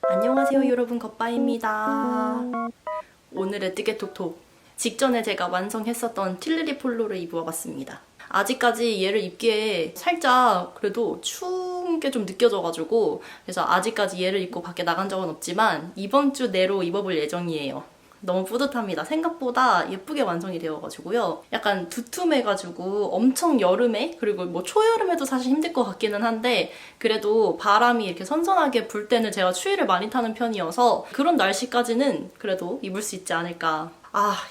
안녕하세요 여러분, 겉바입니다. 오늘의 뜨개톡톡, 직전에 제가 완성했었던 틸리리 폴로를 입어봤습니다. 아직까지 얘를 입기에 살짝 그래도 추운 게 좀 느껴져가지고, 그래서 아직까지 얘를 입고 밖에 나간 적은 없지만 이번 주 내로 입어볼 예정이에요. 너무 뿌듯합니다. 생각보다 예쁘게 완성이 되어가지고요. 약간 두툼해가지고 엄청 여름에, 그리고 뭐 초여름에도 사실 힘들 것 같기는 한데, 그래도 바람이 이렇게 선선하게 불 때는 제가 추위를 많이 타는 편이어서 그런 날씨까지는 그래도 입을 수 있지 않을까.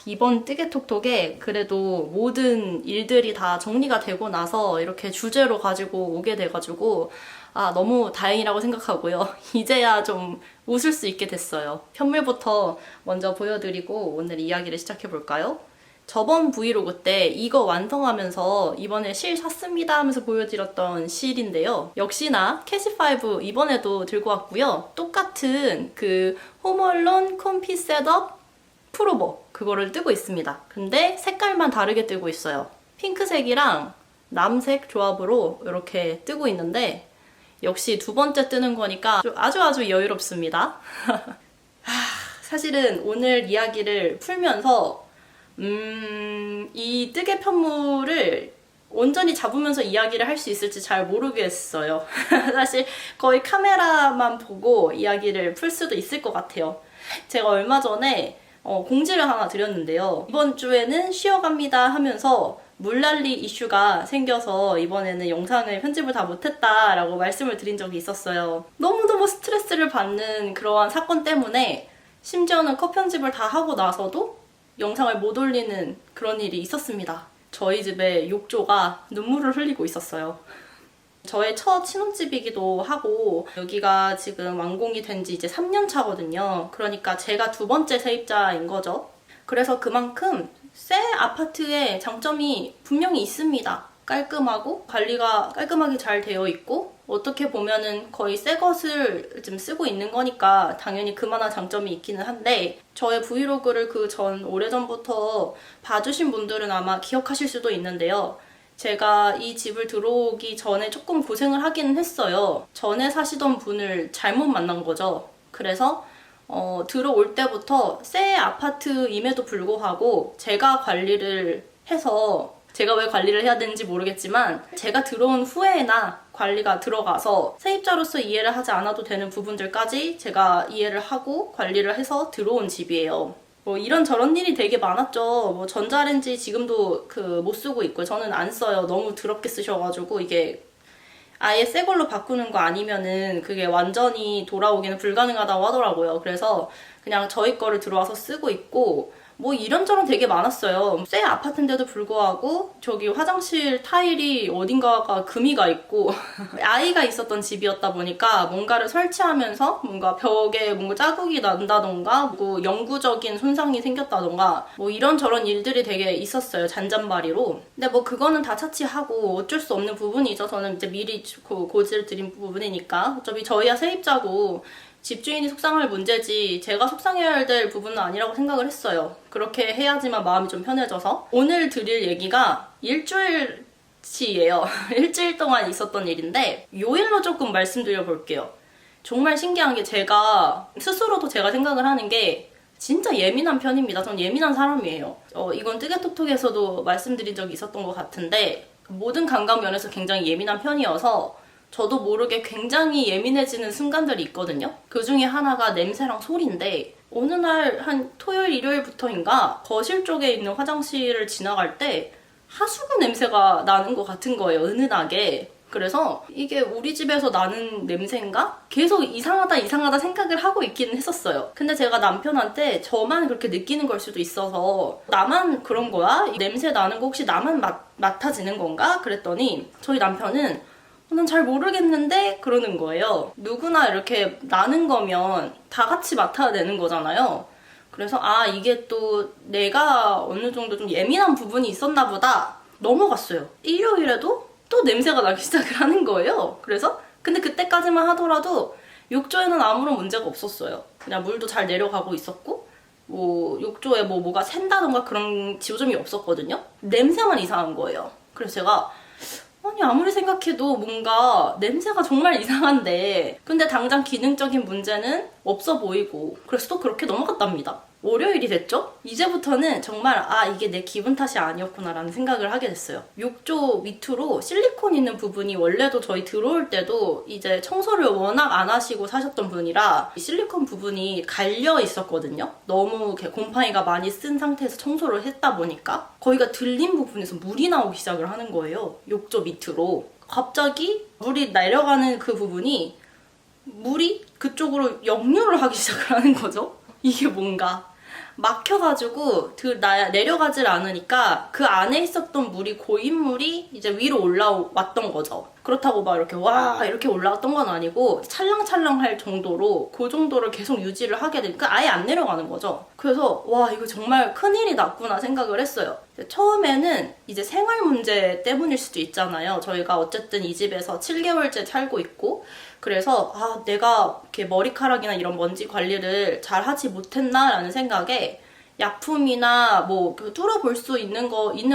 이번 뜨개톡톡에 그래도 모든 일들이 다 정리가 되고 나서 이렇게 주제로 가지고 오게 돼가지고 너무 다행이라고 생각하고요. 이제야 좀 웃을 수 있게 됐어요. 편물부터 먼저 보여드리고 오늘 이야기를 시작해볼까요? 저번 브이로그 때 이거 완성하면서 이번에 실 샀습니다 하면서 보여드렸던 실인데요. 역시나 캐시5 이번에도 들고 왔고요. 똑같은 그 홈얼론 콤피 셋업 프로버, 그거를 뜨고 있습니다. 근데 색깔만 다르게 뜨고 있어요. 핑크색이랑 남색 조합으로 이렇게 뜨고 있는데, 역시 두 번째 뜨는 거니까 아주 여유롭습니다. 사실은 오늘 이야기를 풀면서 이 뜨개 편물을 온전히 잡으면서 이야기를 할 수 있을지 잘 모르겠어요. 사실 거의 카메라만 보고 이야기를 풀 수도 있을 것 같아요. 제가 얼마 전에 공지를 하나 드렸는데요. 이번 주에는 쉬어갑니다 하면서 물난리 이슈가 생겨서 이번에는 영상을 편집을 다 못했다라고 말씀을 드린 적이 있었어요. 너무너무 스트레스를 받는 그러한 사건 때문에 심지어는 컷 편집을 다 하고 나서도 영상을 못 올리는 그런 일이 있었습니다. 저희 집에 욕조가 눈물을 흘리고 있었어요. 저의 첫 신혼집이기도 하고, 여기가 지금 완공이 된 지 이제 3년 차거든요. 그러니까 제가 두 번째 세입자인 거죠. 그래서 그만큼 새 아파트의 장점이 분명히 있습니다. 깔끔하고 관리가 깔끔하게 잘 되어 있고, 어떻게 보면은 거의 새 것을 좀 쓰고 있는 거니까 당연히 그만한 장점이 있기는 한데, 저의 브이로그를 그 전 오래전부터 봐주신 분들은 아마 기억하실 수도 있는데요. 제가 이 집을 들어오기 전에 조금 고생을 하기는 했어요. 전에 사시던 분을 잘못 만난 거죠. 그래서 들어올 때부터 새 아파트임에도 불구하고 제가 관리를 해서, 제가 왜 관리를 해야 되는지 모르겠지만 제가 들어온 후에나 관리가 들어가서 세입자로서 이해를 하지 않아도 되는 부분들까지 제가 이해를 하고 관리를 해서 들어온 집이에요. 뭐 이런저런 일이 되게 많았죠. 뭐 전자레인지 지금도 못 쓰고 있고, 저는 안 써요. 너무 더럽게 쓰셔가지고 이게 아예 새 걸로 바꾸는 거 아니면은 그게 완전히 돌아오기는 불가능하다고 하더라고요. 그래서 그냥 저희 거를 들어와서 쓰고 있고, 뭐 이런저런 되게 많았어요. 새 아파트인데도 불구하고 저기 화장실 타일이 어딘가가 금이가 있고 아이가 있었던 집이었다 보니까 뭔가를 설치하면서 뭔가 벽에 뭔가 자국이 난다던가 뭐 영구적인 손상이 생겼다던가 뭐 이런저런 일들이 되게 있었어요. 잔잔바리로. 근데 뭐 그거는 다 차치하고 어쩔 수 없는 부분이죠. 저는 이제 미리 고지를 드린 부분이니까. 어차피 저희야 세입자고 집주인이 속상할 문제지 제가 속상해야 될 부분은 아니라고 생각을 했어요. 그렇게 해야지만 마음이 좀 편해져서. 오늘 드릴 얘기가 일주일치예요. 일주일 동안 있었던 일인데 요일로 조금 말씀드려 볼게요. 정말 신기한 게, 제가 스스로도 제가 생각을 하는 게 진짜 예민한 편입니다. 전 예민한 사람이에요. 이건 뜨개톡톡에서도 말씀드린 적이 있었던 것 같은데, 모든 감각 면에서 굉장히 예민한 편이어서 저도 모르게 굉장히 예민해지는 순간들이 있거든요. 그 중에 하나가 냄새랑 소리인데, 어느 날 한 토요일, 일요일부터인가 거실 쪽에 있는 화장실을 지나갈 때 하수구 냄새가 나는 것 같은 거예요. 은은하게. 그래서 이게 우리 집에서 나는 냄새인가? 계속 이상하다 생각을 하고 있기는 했었어요. 근데 제가 남편한테 저만 그렇게 느끼는 걸 수도 있어서, 나만 그런 거야? 냄새 나는 거 혹시 나만 맡아지는 건가? 그랬더니 저희 남편은 난 잘 모르겠는데 그러는 거예요. 누구나 이렇게 나는 거면 다 같이 맡아야 되는 거잖아요. 그래서 이게 또 내가 어느 정도 좀 예민한 부분이 있었나 보다 넘어갔어요. 일요일에도 또 냄새가 나기 시작을 하는 거예요. 그래서 근데 그때까지만 하더라도 욕조에는 아무런 문제가 없었어요. 그냥 물도 잘 내려가고 있었고, 뭐 욕조에 뭐가 샌다던가 그런 지오점이 없었거든요. 냄새만 이상한 거예요. 그래서 제가 아니 아무리 생각해도 뭔가 냄새가 정말 이상한데 근데 당장 기능적인 문제는 없어 보이고 그래서 또 그렇게 넘어갔답니다. 월요일이 됐죠? 이제부터는 정말 아 이게 내 기분 탓이 아니었구나 라는 생각을 하게 됐어요. 욕조 밑으로 실리콘 있는 부분이 원래도 저희 들어올 때도 이제 청소를 워낙 안 하시고 사셨던 분이라 실리콘 부분이 갈려 있었거든요. 너무 곰팡이가 많이 쓴 상태에서 청소를 했다 보니까 거기가 들린 부분에서 물이 나오기 시작을 하는 거예요. 욕조 밑으로. 갑자기 물이 내려가는 그 부분이 물이 그쪽으로 역류를 하기 시작을 하는 거죠. 이게 뭔가 막혀가지고 내려가질 않으니까 그 안에 있었던 물이 고인물이 이제 위로 올라왔던 거죠. 그렇다고 막 이렇게 와 이렇게 올라왔던 건 아니고 찰랑찰랑할 정도로 그 정도를 계속 유지를 하게 되니까 아예 안 내려가는 거죠. 그래서 와 이거 정말 큰일이 났구나 생각을 했어요. 처음에는 이제 생활 문제 때문일 수도 있잖아요. 저희가 어쨌든 이 집에서 7개월째 살고 있고 그래서 아 내가 이렇게 머리카락이나 이런 먼지 관리를 잘 하지 못했나라는 생각에 약품이나 뭐 뚫어볼 수 있는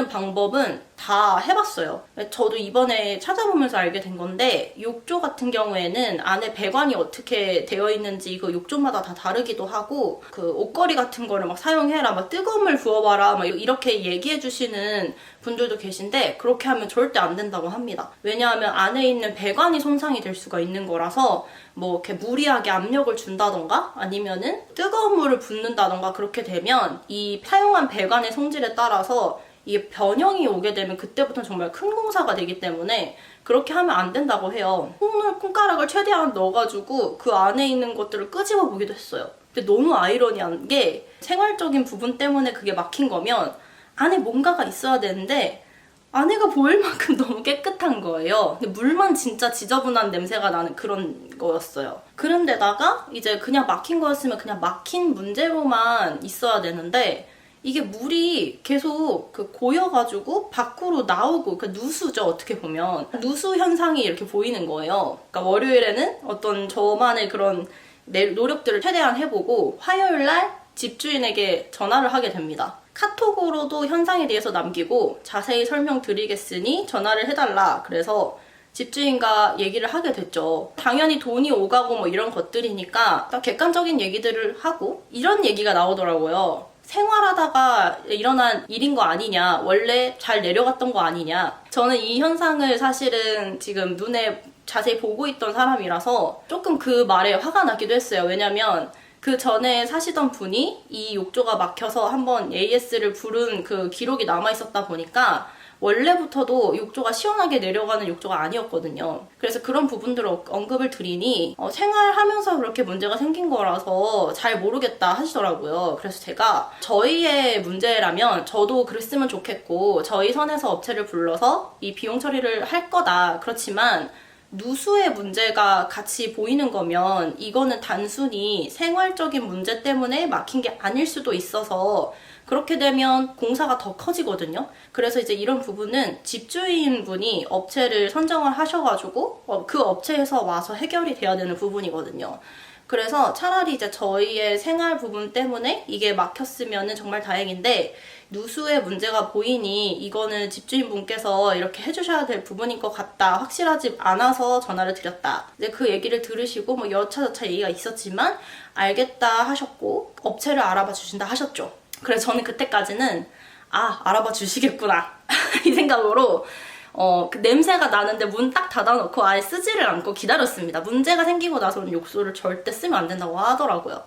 방법은 다 해봤어요. 저도 이번에 찾아보면서 알게 된 건데 욕조 같은 경우에는 안에 배관이 어떻게 되어 있는지 그 욕조마다 다 다르기도 하고 그 옷걸이 같은 거를 막 사용해라 막 뜨거운 물 부어봐라 막 이렇게 얘기해 주시는 분들도 계신데 그렇게 하면 절대 안 된다고 합니다. 왜냐하면 안에 있는 배관이 손상이 될 수가 있는 거라서 뭐 이렇게 무리하게 압력을 준다던가 아니면은 뜨거운 물을 붓는다던가 그렇게 되면 이 사용한 배관의 성질에 따라서 이게 변형이 오게 되면 그때부터는 정말 큰 공사가 되기 때문에 그렇게 하면 안 된다고 해요. 콩가락을 최대한 넣어가지고 그 안에 있는 것들을 끄집어 보기도 했어요. 근데 너무 아이러니한 게 생활적인 부분 때문에 그게 막힌 거면 안에 뭔가가 있어야 되는데 안에가 보일 만큼 너무 깨끗한 거예요. 근데 물만 진짜 지저분한 냄새가 나는 그런 거였어요. 그런데다가 이제 그냥 막힌 거였으면 그냥 막힌 문제로만 있어야 되는데 이게 물이 계속 고여가지고 밖으로 나오고 누수죠 어떻게 보면 누수 현상이 이렇게 보이는 거예요. 그러니까 월요일에는 어떤 저만의 그런 노력들을 최대한 해보고 화요일날 집주인에게 전화를 하게 됩니다. 카톡으로도 현상에 대해서 남기고 자세히 설명드리겠으니 전화를 해달라. 그래서 집주인과 얘기를 하게 됐죠. 당연히 돈이 오가고 뭐 이런 것들이니까 객관적인 얘기들을 하고 이런 얘기가 나오더라고요. 생활하다가 일어난 일인 거 아니냐, 원래 잘 내려갔던 거 아니냐. 저는 이 현상을 사실은 지금 눈에 자세히 보고 있던 사람이라서 조금 그 말에 화가 나기도 했어요. 왜냐면 그 전에 사시던 분이 이 욕조가 막혀서 한번 AS를 부른 그 기록이 남아있었다 보니까 원래부터도 욕조가 시원하게 내려가는 욕조가 아니었거든요. 그래서 그런 부분들을 언급을 드리니 생활하면서 그렇게 문제가 생긴 거라서 잘 모르겠다 하시더라고요. 그래서 제가 저희의 문제라면 저도 그랬으면 좋겠고 저희 선에서 업체를 불러서 이 비용 처리를 할 거다. 그렇지만 누수의 문제가 같이 보이는 거면 이거는 단순히 생활적인 문제 때문에 막힌 게 아닐 수도 있어서 그렇게 되면 공사가 더 커지거든요. 그래서 이제 이런 부분은 집주인분이 업체를 선정을 하셔가지고 그 업체에서 와서 해결이 돼야 되는 부분이거든요. 그래서 차라리 이제 저희의 생활 부분 때문에 이게 막혔으면 정말 다행인데 누수의 문제가 보이니 이거는 집주인분께서 이렇게 해주셔야 될 부분인 것 같다. 확실하지 않아서 전화를 드렸다. 이제 그 얘기를 들으시고 뭐 여차저차 얘기가 있었지만 알겠다 하셨고 업체를 알아봐 주신다 하셨죠. 그래서 저는 그때까지는 알아봐 주시겠구나 이 생각으로 그 냄새가 나는데 문 딱 닫아놓고 아예 쓰지를 않고 기다렸습니다. 문제가 생기고 나서는 욕조를 절대 쓰면 안 된다고 하더라고요.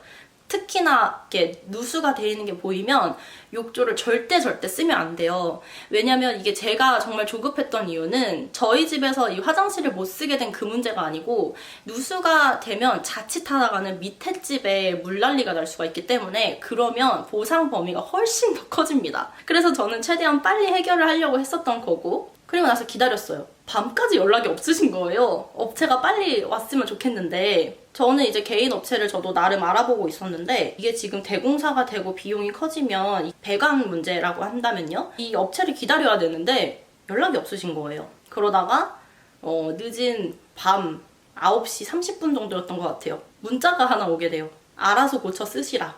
특히나 이렇게 누수가 돼 있는 게 보이면 욕조를 절대 쓰면 안 돼요. 왜냐면 이게 제가 정말 조급했던 이유는 저희 집에서 이 화장실을 못 쓰게 된 그 문제가 아니고 누수가 되면 자칫하다가는 밑에 집에 물난리가 날 수가 있기 때문에 그러면 보상 범위가 훨씬 더 커집니다. 그래서 저는 최대한 빨리 해결을 하려고 했었던 거고 그리고 나서 기다렸어요. 밤까지 연락이 없으신 거예요. 업체가 빨리 왔으면 좋겠는데 저는 이제 개인 업체를 저도 나름 알아보고 있었는데 이게 지금 대공사가 되고 비용이 커지면 배관 문제라고 한다면요. 이 업체를 기다려야 되는데 연락이 없으신 거예요. 그러다가 늦은 밤 9시 30분 정도였던 것 같아요. 문자가 하나 오게 돼요. 알아서 고쳐 쓰시라.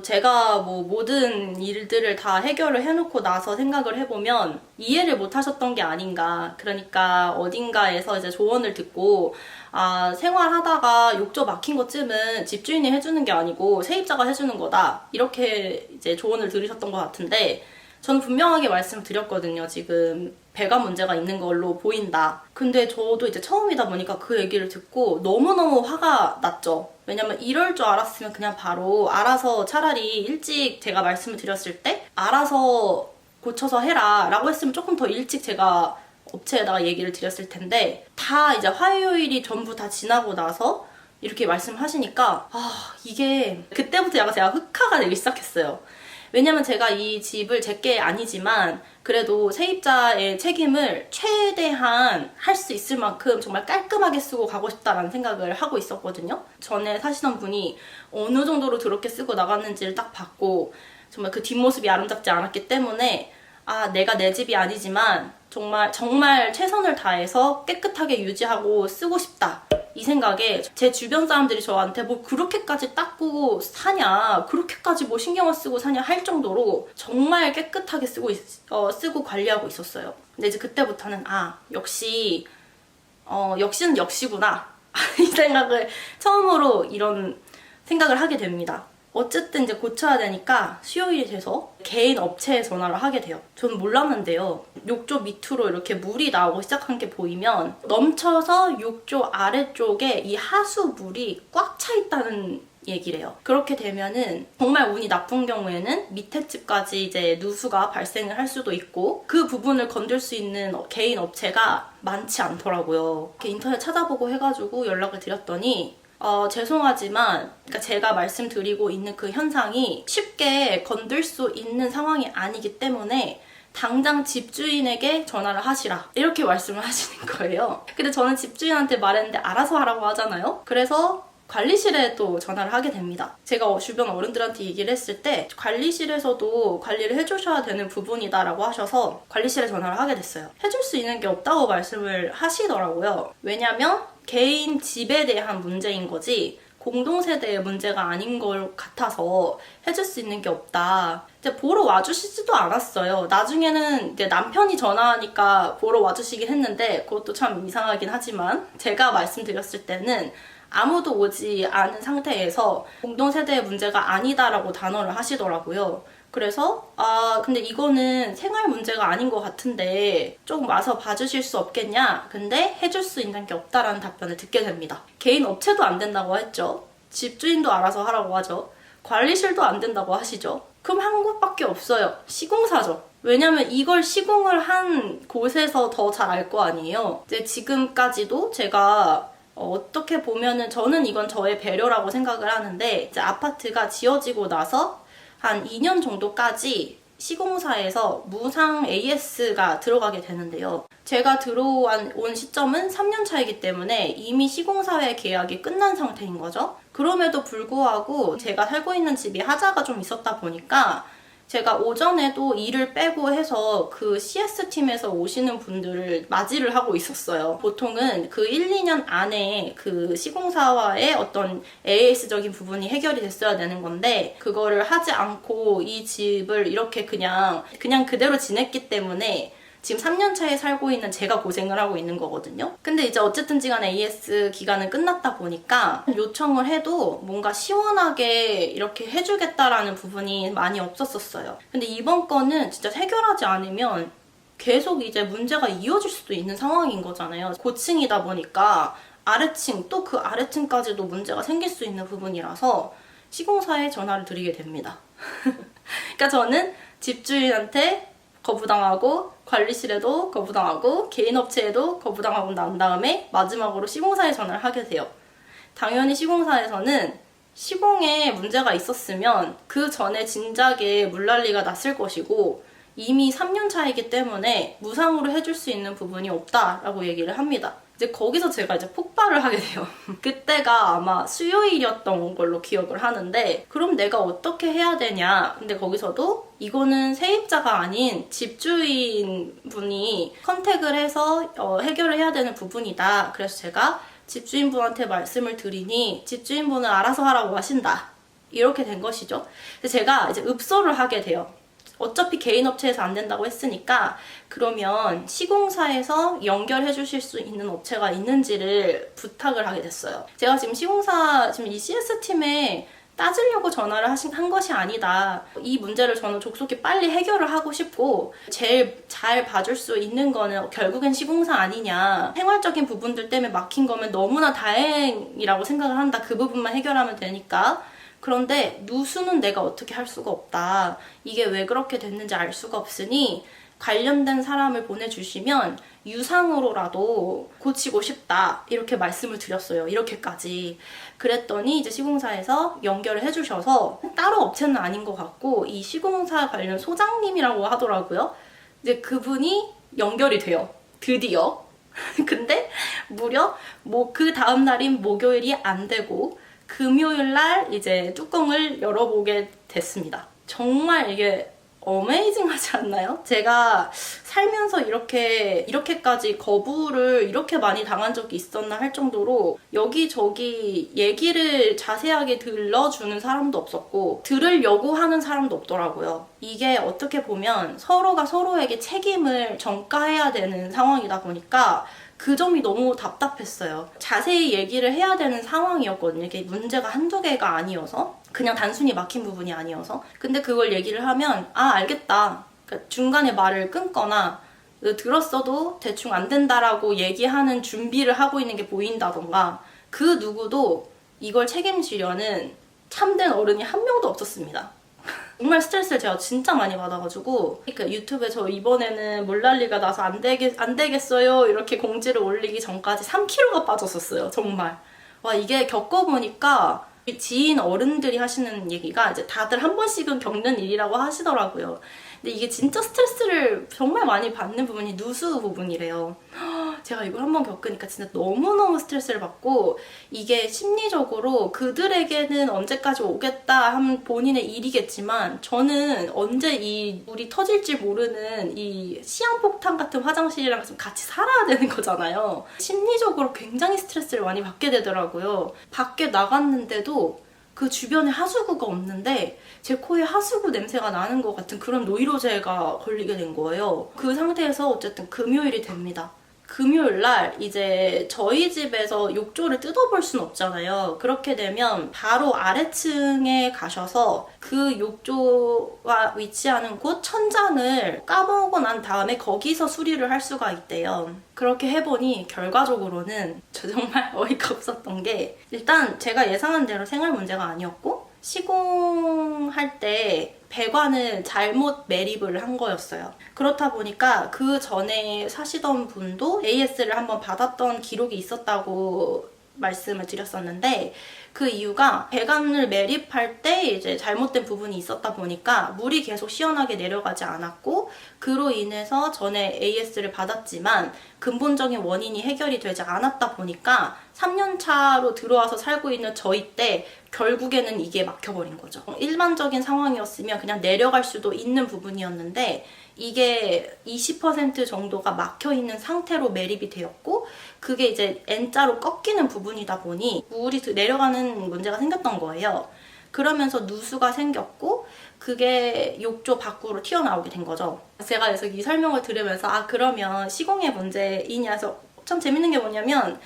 제가 뭐 모든 일들을 다 해결을 해놓고 나서 생각을 해보면 이해를 못 하셨던 게 아닌가. 그러니까 어딘가에서 이제 조언을 듣고 생활하다가 욕조 막힌 것쯤은 집주인이 해주는 게 아니고 세입자가 해주는 거다. 이렇게 이제 조언을 들으셨던 것 같은데 저는 분명하게 말씀드렸거든요. 지금 배가 문제가 있는 걸로 보인다. 근데 저도 이제 처음이다 보니까 그 얘기를 듣고 너무너무 화가 났죠. 왜냐면 이럴 줄 알았으면 그냥 바로 알아서 차라리 일찍 제가 말씀을 드렸을 때 알아서 고쳐서 해라 라고 했으면 조금 더 일찍 제가 업체에다가 얘기를 드렸을 텐데 다 이제 화요일이 전부 다 지나고 나서 이렇게 말씀하시니까 이게 그때부터 약간 제가 흑화가 되기 시작했어요. 왜냐면 제가 이 집을 제게 아니지만 그래도 세입자의 책임을 최대한 할 수 있을 만큼 정말 깔끔하게 쓰고 가고 싶다라는 생각을 하고 있었거든요. 전에 사시던 분이 어느 정도로 더럽게 쓰고 나갔는지를 딱 봤고 정말 그 뒷모습이 아름답지 않았기 때문에 내가 내 집이 아니지만 정말 최선을 다해서 깨끗하게 유지하고 쓰고 싶다. 이 생각에 제 주변 사람들이 저한테 뭐 그렇게까지 닦고 사냐, 그렇게까지 뭐 신경을 쓰고 사냐 할 정도로 정말 깨끗하게 쓰고 관리하고 있었어요. 근데 이제 그때부터는 역시는 역시구나. 이 생각을 처음으로 이런 생각을 하게 됩니다. 어쨌든 이제 고쳐야 되니까 수요일이 돼서 개인 업체에 전화를 하게 돼요. 저는 몰랐는데요. 욕조 밑으로 이렇게 물이 나오기 시작한 게 보이면 넘쳐서 욕조 아래쪽에 이 하수물이 꽉 차 있다는 얘기래요. 그렇게 되면은 정말 운이 나쁜 경우에는 밑에 집까지 이제 누수가 발생을 할 수도 있고 그 부분을 건들 수 있는 개인 업체가 많지 않더라고요. 이렇게 인터넷 찾아보고 해가지고 연락을 드렸더니 죄송하지만 그러니까 제가 말씀드리고 있는 그 현상이 쉽게 건들 수 있는 상황이 아니기 때문에 당장 집주인에게 전화를 하시라 이렇게 말씀을 하시는 거예요. 근데 저는 집주인한테 말했는데 알아서 하라고 하잖아요. 그래서 관리실에 또 전화를 하게 됩니다. 제가 주변 어른들한테 얘기를 했을 때 관리실에서도 관리를 해주셔야 되는 부분이다 라고 하셔서 관리실에 전화를 하게 됐어요. 해줄 수 있는 게 없다고 말씀을 하시더라고요. 왜냐면 개인 집에 대한 문제인 거지 공동세대의 문제가 아닌 걸 같아서 해줄 수 있는 게 없다. 이제 보러 와주시지도 않았어요. 나중에는 이제 남편이 전화하니까 보러 와주시긴 했는데 그것도 참 이상하긴 하지만 제가 말씀드렸을 때는 아무도 오지 않은 상태에서 공동세대의 문제가 아니다라고 단언을 하시더라고요. 그래서 근데 이거는 생활 문제가 아닌 것 같은데 조금 와서 봐주실 수 없겠냐? 근데 해줄 수 있는 게 없다라는 답변을 듣게 됩니다. 개인 업체도 안 된다고 했죠. 집주인도 알아서 하라고 하죠. 관리실도 안 된다고 하시죠. 그럼 한 곳밖에 없어요. 시공사죠. 왜냐면 이걸 시공을 한 곳에서 더 잘 알 거 아니에요. 이제 지금까지도 제가 어떻게 보면은 저는 이건 저의 배려라고 생각을 하는데 이제 아파트가 지어지고 나서 한 2년 정도까지 시공사에서 무상 AS가 들어가게 되는데요. 제가 들어온 시점은 3년 차이기 때문에 이미 시공사의 계약이 끝난 상태인 거죠. 그럼에도 불구하고 제가 살고 있는 집이 하자가 좀 있었다 보니까 제가 오전에도 일을 빼고 해서 그 CS팀에서 오시는 분들을 맞이를 하고 있었어요. 보통은 그 1, 2년 안에 그 시공사와의 어떤 AS적인 부분이 해결이 됐어야 되는 건데 그거를 하지 않고 이 집을 이렇게 그냥 그대로 지냈기 때문에 지금 3년 차에 살고 있는 제가 고생을 하고 있는 거거든요. 근데 이제 어쨌든지 간에 AS 기간은 끝났다 보니까 요청을 해도 뭔가 시원하게 이렇게 해주겠다라는 부분이 많이 없었어요. 근데 이번 건은 진짜 해결하지 않으면 계속 이제 문제가 이어질 수도 있는 상황인 거잖아요. 고층이다 보니까 아래층 또 그 아래층까지도 문제가 생길 수 있는 부분이라서 시공사에 전화를 드리게 됩니다. 그러니까 저는 집주인한테 거부당하고 관리실에도 거부당하고 개인 업체에도 거부당하고 난 다음에 마지막으로 시공사에 전화를 하게 돼요. 당연히 시공사에서는 시공에 문제가 있었으면 그 전에 진작에 물난리가 났을 것이고 이미 3년 차이기 때문에 무상으로 해줄 수 있는 부분이 없다라고 얘기를 합니다. 이제 거기서 제가 이제 폭발을 하게 돼요. 그때가 아마 수요일이었던 걸로 기억을 하는데 그럼 내가 어떻게 해야 되냐. 근데 거기서도 이거는 세입자가 아닌 집주인분이 컨택을 해서 해결을 해야 되는 부분이다. 그래서 제가 집주인분한테 말씀을 드리니 집주인분은 알아서 하라고 하신다. 이렇게 된 것이죠. 그래서 제가 이제 읍소를 하게 돼요. 어차피 개인 업체에서 안 된다고 했으니까 그러면 시공사에서 연결해 주실 수 있는 업체가 있는지를 부탁을 하게 됐어요. 제가 지금 시공사 지금 이 CS팀에 따지려고 전화를 한 것이 아니다. 이 문제를 저는 족속히 빨리 해결을 하고 싶고 제일 잘 봐줄 수 있는 거는 결국엔 시공사 아니냐. 생활적인 부분들 때문에 막힌 거면 너무나 다행이라고 생각을 한다. 그 부분만 해결하면 되니까. 그런데 누수는 내가 어떻게 할 수가 없다. 이게 왜 그렇게 됐는지 알 수가 없으니 관련된 사람을 보내주시면 유상으로라도 고치고 싶다. 이렇게 말씀을 드렸어요. 이렇게까지. 그랬더니 이제 시공사에서 연결을 해주셔서 따로 업체는 아닌 것 같고 이 시공사 관련 소장님이라고 하더라고요. 이제 그분이 연결이 돼요. 드디어. 근데 무려 그 다음 날인 목요일이 안 되고 금요일 날 이제 뚜껑을 열어보게 됐습니다. 정말 이게 어메이징하지 않나요? 제가 살면서 이렇게까지 거부를 이렇게 많이 당한 적이 있었나 할 정도로 여기저기 얘기를 자세하게 들러주는 사람도 없었고 들으려고 하는 사람도 없더라고요. 이게 어떻게 보면 서로가 서로에게 책임을 전가해야 되는 상황이다 보니까 그 점이 너무 답답했어요. 자세히 얘기를 해야 되는 상황이었거든요. 이게 문제가 한두 개가 아니어서 그냥 단순히 막힌 부분이 아니어서. 근데 그걸 얘기를 하면 알겠다. 그러니까 중간에 말을 끊거나 들었어도 대충 안 된다라고 얘기하는 준비를 하고 있는 게 보인다던가 그 누구도 이걸 책임지려는 참된 어른이 한 명도 없었습니다. 정말 스트레스를 제가 진짜 많이 받아가지고 그러니까 유튜브에 저 이번에는 물난리가 나서 안 되겠어요 이렇게 공지를 올리기 전까지 3kg가 빠졌었어요. 정말. 와, 이게 겪어보니까 지인 어른들이 하시는 얘기가 이제 다들 한 번씩은 겪는 일이라고 하시더라고요. 근데 이게 진짜 스트레스를 정말 많이 받는 부분이 누수 부분이래요. 제가 이걸 한번 겪으니까 진짜 너무너무 스트레스를 받고 이게 심리적으로 그들에게는 언제까지 오겠다 하면 본인의 일이겠지만 저는 언제 이 물이 터질지 모르는 이 시한폭탄 같은 화장실이랑 좀 같이 살아야 되는 거잖아요. 심리적으로 굉장히 스트레스를 많이 받게 되더라고요. 밖에 나갔는데도 그 주변에 하수구가 없는데 제 코에 하수구 냄새가 나는 것 같은 그런 노이로제가 걸리게 된 거예요. 그 상태에서 어쨌든 금요일이 됩니다. 금요일 날 이제 저희 집에서 욕조를 뜯어볼 순 없잖아요. 그렇게 되면 바로 아래층에 가셔서 그 욕조가 위치하는 곳 천장을 까보고 난 다음에 거기서 수리를 할 수가 있대요. 그렇게 해보니 결과적으로는 저 정말 어이가 없었던 게 일단 제가 예상한 대로 생활 문제가 아니었고 시공할 때 배관을 잘못 매립을 한 거였어요. 그렇다 보니까 그 전에 사시던 분도 AS를 한번 받았던 기록이 있었다고 말씀을 드렸었는데 그 이유가 배관을 매립할 때 이제 잘못된 부분이 있었다 보니까 물이 계속 시원하게 내려가지 않았고 그로 인해서 전에 AS를 받았지만 근본적인 원인이 해결이 되지 않았다 보니까 3년 차로 들어와서 살고 있는 저희 때 결국에는 이게 막혀버린 거죠. 일반적인 상황이었으면 그냥 내려갈 수도 있는 부분이었는데 이게 20% 정도가 막혀있는 상태로 매립이 되었고 그게 이제 N자로 꺾이는 부분이다 보니 물이 내려가는 문제가 생겼던 거예요. 그러면서 누수가 생겼고 그게 욕조 밖으로 튀어나오게 된 거죠. 제가 그래서 이 설명을 들으면서 그러면 시공의 문제이냐 해서 참 재밌는 게 뭐냐면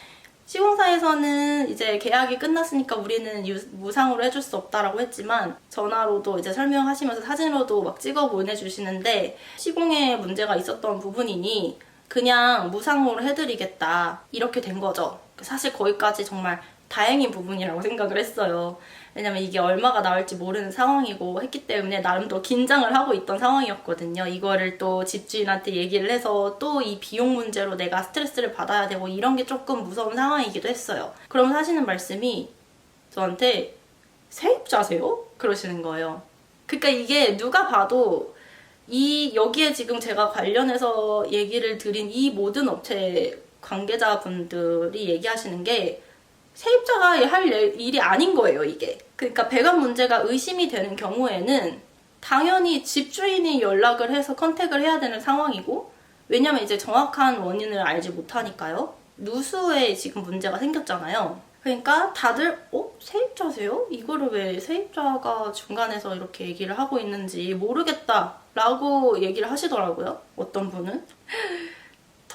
시공사에서는 이제 계약이 끝났으니까 우리는 무상으로 해줄 수 없다라고 했지만 전화로도 이제 설명하시면서 사진으로도 막 찍어 보내주시는데 시공에 문제가 있었던 부분이니 그냥 무상으로 해드리겠다 이렇게 된 거죠. 사실 거기까지 정말 다행인 부분이라고 생각을 했어요. 왜냐면 이게 얼마가 나올지 모르는 상황이고 했기 때문에 나름 더 긴장을 하고 있던 상황이었거든요. 이거를 또 집주인한테 얘기를 해서 또 이 비용 문제로 내가 스트레스를 받아야 되고 이런 게 조금 무서운 상황이기도 했어요. 그럼 하시는 말씀이 저한테 세입자세요? 그러시는 거예요. 그러니까 이게 누가 봐도 여기에 지금 제가 관련해서 얘기를 드린 이 모든 업체 관계자분들이 얘기하시는 게 세입자가 할 일이 아닌 거예요, 이게. 그러니까 배관 문제가 의심이 되는 경우에는 당연히 집주인이 연락을 해서 컨택을 해야 되는 상황이고 왜냐면 이제 정확한 원인을 알지 못하니까요. 누수에 지금 문제가 생겼잖아요. 그러니까 다들 세입자세요? 이거를 왜 세입자가 중간에서 이렇게 얘기를 하고 있는지 모르겠다 라고 얘기를 하시더라고요. 어떤 분은.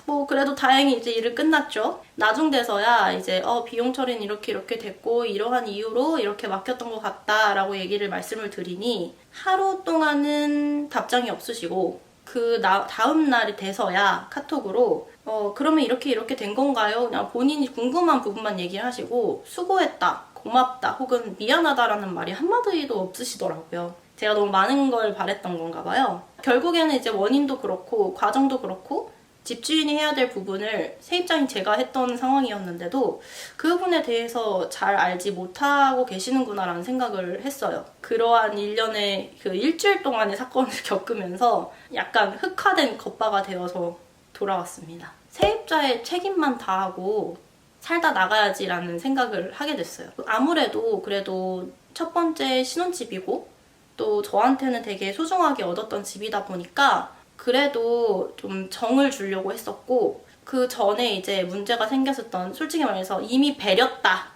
뭐 그래도 다행히 이제 일은 끝났죠. 나중 돼서야 이제 비용 처리는 이렇게 됐고 이러한 이유로 이렇게 맡겼던 것 같다 라고 얘기를 말씀을 드리니 하루 동안은 답장이 없으시고 그 다음 날이 돼서야 카톡으로 그러면 이렇게 된 건가요? 그냥 본인이 궁금한 부분만 얘기를 하시고 수고했다, 고맙다 혹은 미안하다라는 말이 한마디도 없으시더라고요. 제가 너무 많은 걸 바랬던 건가 봐요. 결국에는 이제 원인도 그렇고 과정도 그렇고 집주인이 해야 될 부분을 세입자인 제가 했던 상황이었는데도 그 부분에 대해서 잘 알지 못하고 계시는구나라는 생각을 했어요. 그러한 일련의 그 일주일 동안의 사건을 겪으면서 약간 흑화된 겉바가 되어서 돌아왔습니다. 세입자의 책임만 다하고 살다 나가야지라는 생각을 하게 됐어요. 아무래도 그래도 첫 번째 신혼집이고 또 저한테는 되게 소중하게 얻었던 집이다 보니까 그래도 좀 정을 주려고 했었고 그 전에 이제 문제가 생겼었던 솔직히 말해서 이미 배렸다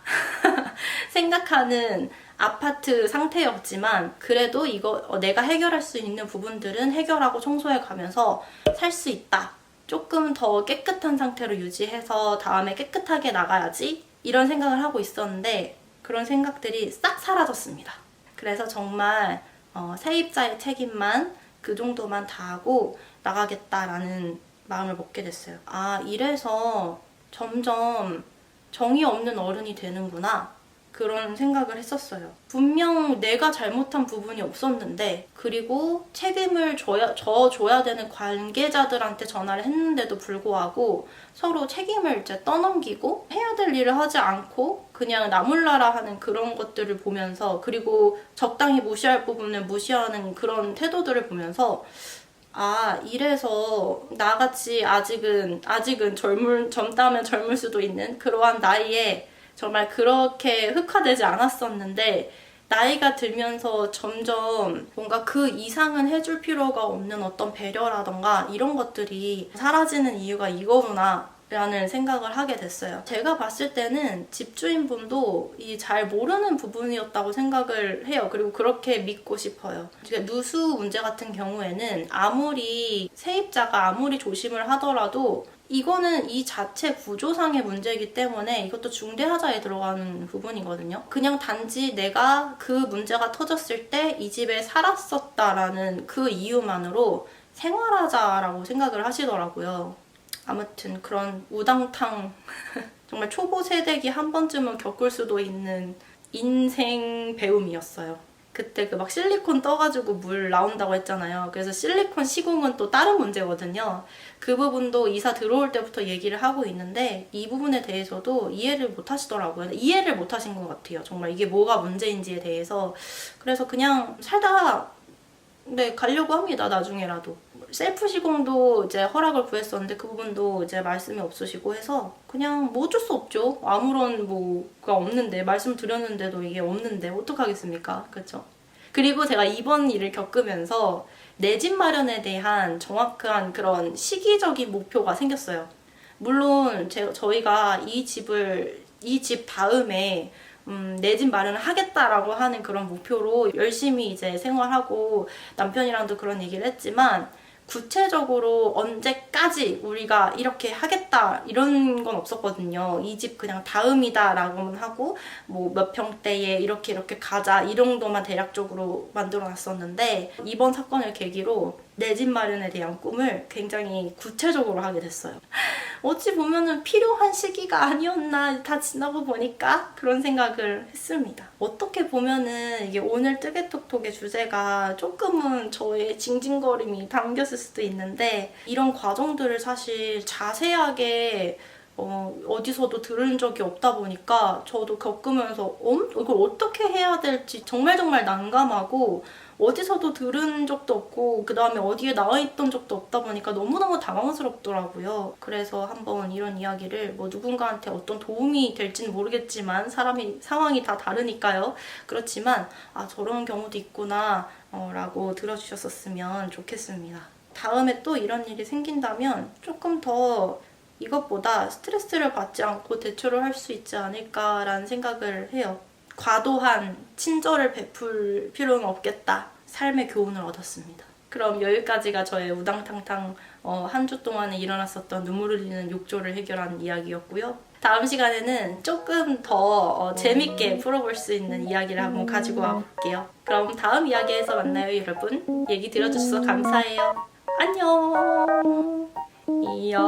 생각하는 아파트 상태였지만 그래도 이거 내가 해결할 수 있는 부분들은 해결하고 청소해 가면서 살 수 있다. 조금 더 깨끗한 상태로 유지해서 다음에 깨끗하게 나가야지 이런 생각을 하고 있었는데 그런 생각들이 싹 사라졌습니다. 그래서 정말 세입자의 책임만 그 정도만 다하고 나가겠다라는 마음을 먹게 됐어요. 아, 이래서 점점 정이 없는 어른이 되는구나. 그런 생각을 했었어요. 분명 내가 잘못한 부분이 없었는데 그리고 책임을 져줘야 되는 관계자들한테 전화를 했는데도 불구하고 서로 책임을 이제 떠넘기고 해야 될 일을 하지 않고 그냥 나몰라라 하는 그런 것들을 보면서 그리고 적당히 무시할 부분을 무시하는 그런 태도들을 보면서 아, 이래서 나같이 아직은 젊다면 젊을 수도 있는 그러한 나이에 정말 그렇게 흑화되지 않았었는데 나이가 들면서 점점 뭔가 그 이상은 해줄 필요가 없는 어떤 배려라던가 이런 것들이 사라지는 이유가 이거구나 라는 생각을 하게 됐어요. 제가 봤을 때는 집주인분도 이 잘 모르는 부분이었다고 생각을 해요. 그리고 그렇게 믿고 싶어요. 누수 문제 같은 경우에는 세입자가 아무리 조심을 하더라도 이거는 이 자체 구조상의 문제이기 때문에 이것도 중대하자에 들어가는 부분이거든요. 그냥 단지 내가 그 문제가 터졌을 때 이 집에 살았었다라는 그 이유만으로 생활하자라고 생각을 하시더라고요. 아무튼 그런 우당탕 정말 초보 세대기 한 번쯤은 겪을 수도 있는 인생 배움이었어요. 그때 그 막 실리콘 떠가지고 물 나온다고 했잖아요. 그래서 실리콘 시공은 또 다른 문제거든요. 그 부분도 이사 들어올 때부터 얘기를 하고 있는데 이 부분에 대해서도 이해를 못 하시더라고요. 이해를 못 하신 것 같아요. 정말 이게 뭐가 문제인지에 대해서. 그래서 그냥 살다가 가려고 합니다. 나중에라도. 셀프 시공도 이제 허락을 구했었는데 그 부분도 이제 말씀이 없으시고 해서 그냥 뭐 어쩔 수 없죠. 아무런 뭐가 없는데 말씀드렸는데도 이게 없는데 어떡하겠습니까? 그렇죠? 그리고 제가 이번 일을 겪으면서 내 집 마련에 대한 정확한 그런 시기적인 목표가 생겼어요. 물론 저희가 이 집 다음에 내 집 마련을 하겠다라고 하는 그런 목표로 열심히 이제 생활하고 남편이랑도 그런 얘기를 했지만 구체적으로 언제까지 우리가 이렇게 하겠다 이런 건 없었거든요. 이 집 그냥 다음이다 라고만 하고 뭐 몇 평대에 이렇게 가자 이 정도만 대략적으로 만들어 놨었는데 이번 사건을 계기로 내 집 마련에 대한 꿈을 굉장히 구체적으로 하게 됐어요. 어찌 보면은 필요한 시기가 아니었나 다 지나고 보니까 그런 생각을 했습니다. 어떻게 보면은 이게 오늘 뜨개톡톡의 주제가 조금은 저의 징징거림이 담겼을 수도 있는데 이런 과정들을 사실 자세하게 어디서도 들은 적이 없다 보니까 저도 겪으면서 이걸 어떻게 해야 될지 정말 난감하고 어디서도 들은 적도 없고 그 다음에 어디에 나와 있던 적도 없다 보니까 너무너무 당황스럽더라고요. 그래서 한번 이런 이야기를 뭐 누군가한테 어떤 도움이 될지는 모르겠지만 상황이 다 다르니까요. 그렇지만 저런 경우도 있구나 라고 들어주셨었으면 좋겠습니다. 다음에 또 이런 일이 생긴다면 조금 더 이것보다 스트레스를 받지 않고 대처를 할 수 있지 않을까라는 생각을 해요. 과도한 친절을 베풀 필요는 없겠다. 삶의 교훈을 얻었습니다. 그럼 여기까지가 저의 우당탕탕 한 주 동안에 일어났었던 눈물 흘리는 욕조를 해결한 이야기였고요. 다음 시간에는 조금 더 재밌게 풀어볼 수 있는 이야기를 한번 가지고 와볼게요. 그럼 다음 이야기에서 만나요, 여러분. 얘기 들어주셔서 감사해요. 안녕. 이야.